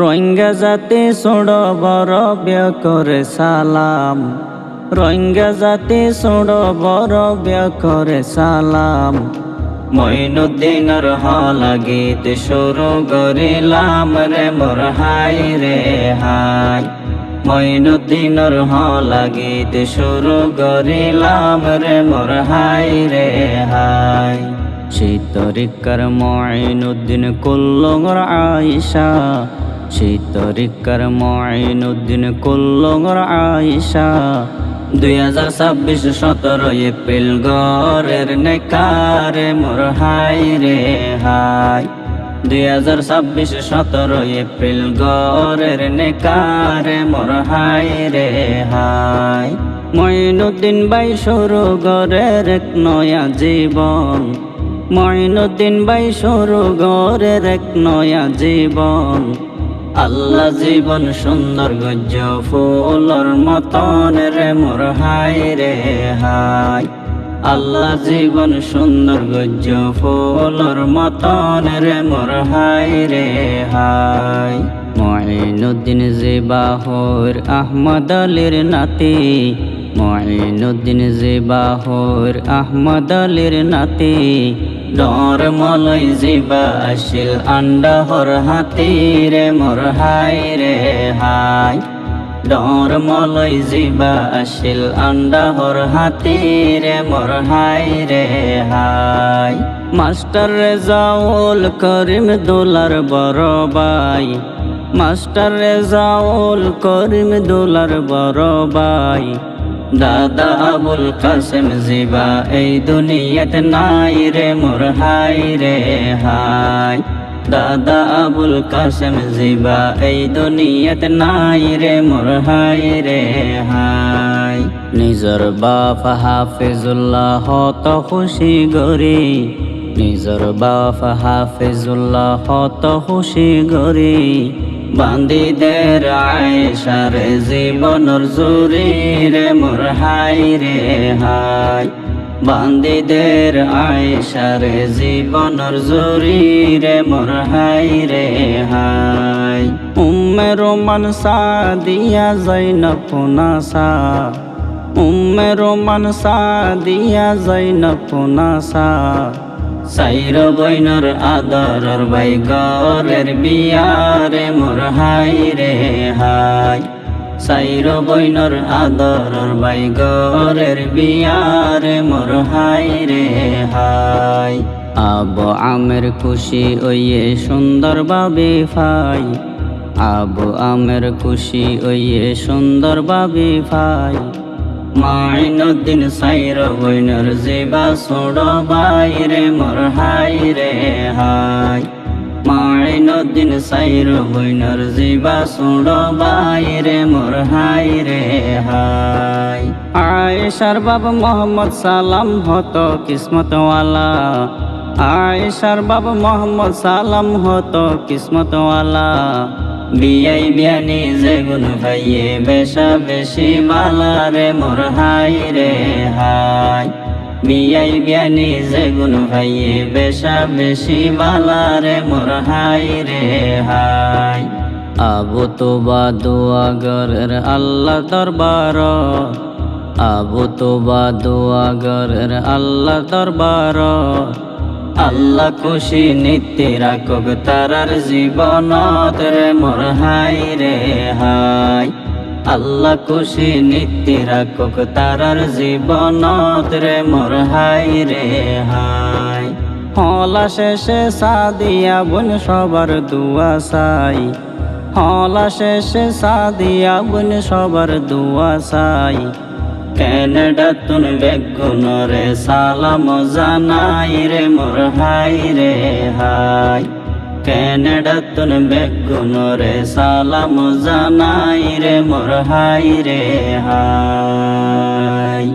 রোহিঙ্গা জাতি ছোড় বড় বিয়া করে সালাম, রোহিঙ্গা জাতি ছোড় বড় বিয়া করে সালাম। মঈনুদ্দিনের হলা গীত শুরু করিলাম রে মোর হাই রে হাই। মঈনুদ্দিনের হলা গীত শুরু করিলাম রে মোর হাই রে হাই। সেই তরিকার মঈনুদ্দিন কুল্লুর আয়েশা, সেই তরিকার মঈনুদ্দিন কুল্লুর আয়েশা। 2026 17 এপ্রিল গরের নেকারে মোর হাই রে হাই। 2026 17 এপ্রিল গরের নেকারে মোর হাই রে হাই। মঈনুদ্দিন ভাই শুরু গরের এক নয়া জীবন, মঈনুদ্দিন ভাই শুরু গরের এক নয়া জীবন। আল্লাহ জীবন সুন্দর গজ্জ ফুলর মতন রে মোর হাই রে হাই। আল্লাহ জীবন সুন্দর গজ্জ ফুলর মতন রে মোর হাই রে হাই। মঈনুদ্দিন জিবাহুর আহমদ আলীর নাতি, মঈনুদ্দিন জিবাহুর আহমদ আলীর নাতি। ডর মলয় জিবা আসিল আন্ডাহর হাতি রে মোর হাই রে হাই। ডর মলয় জিবা আসিল আন্ডাহর হাতি রে মোর হাই রে হাই। মাস্টার রেজাউল করিম দুলার বড় ভাই, মাস্টার রেজাউল করিম দুলার বড় ভাই। দাদা আবুল কাসেম জিবা এই দুনিয়াতে নাই রে মোর হাই রে হাই। দাদা আবুল কাসেম জিবা এই দুনিয়াতে নাই রে মোর হাই রে হাই। নিজর বাপ হাফিজুল্লাহ হত খুশি গরি, নিজর বাপ হাফিজুল্লাহ হত খুশি গরি। বান্দিদের আয়েশার জীবনর জুরি রে মোর হাই রে হাই। বান্দিদের আয়েশার জীবনর জুরি রে মোর হাই রে হাই। উম্মে রোমান সাদিয়া জৈনব নাসা, উম্মে রোমান সাদিয়া জৈনব নাসা। সাইর বইনর আদরর ভাই গরের বিয়ারে মোর হাই রে হাই। সাইর বইনর আদরর ভাই গরের বিয়ারে মোর হাই রে হাই। আবু আমের খুশি ওয়ে সুন্দর বাবে ফাই, আবু আমের খুশি ওয়ে সুন্দর বাবে ফাই। মঈনুদ্দিন সাইর বইনর জিবা ছোড় ভাই রে মোর হাই রে হাই। মঈনুদ্দিন সাইর বইনর জিবা ছোড় ভাই রে মোর হাই রে হাই। আয়েশার বাবা মোহাম্মদ সালাম হত কিসমতওয়ালা, আয়েশার বাবা মোহাম্মদ সালাম হত কিসমতওয়ালা। বিয়াই বিয়ানি যেগুন ভাইয়ে বেশা বেশি বালা রে মোর হাই রে হাই। বিয়াই বিয়ানি যেগুন ভাইয়ে বেশা বেশি বালা রে মোর হাই রে হাই। আবু তোবা দুয়াগরের আল্লাহ দরবার, আবু তোবা দুয়াগরের আল্লাহ দরবার। আল্লাহ খুশি নিত্যে রাখব তারার জীবনত রে মোর হাই রে হাই। আল্লাহ খুশি নিত্যে রাখব তারার জীবনত রে মোর হাই রে হাই। হলা শেষে সাদিয়া বোন সবার দুয়া চাই, হলা শেষে সাদিয়া বোন সবার দুয়া চাই। ক্যানাডা তুন বেগুনরে সালাম জানাই রে মোর হাই রে হাই। ক্যানাডা তুন বেগুনরে সালাম জানাই রে মোর হাই রে হাই।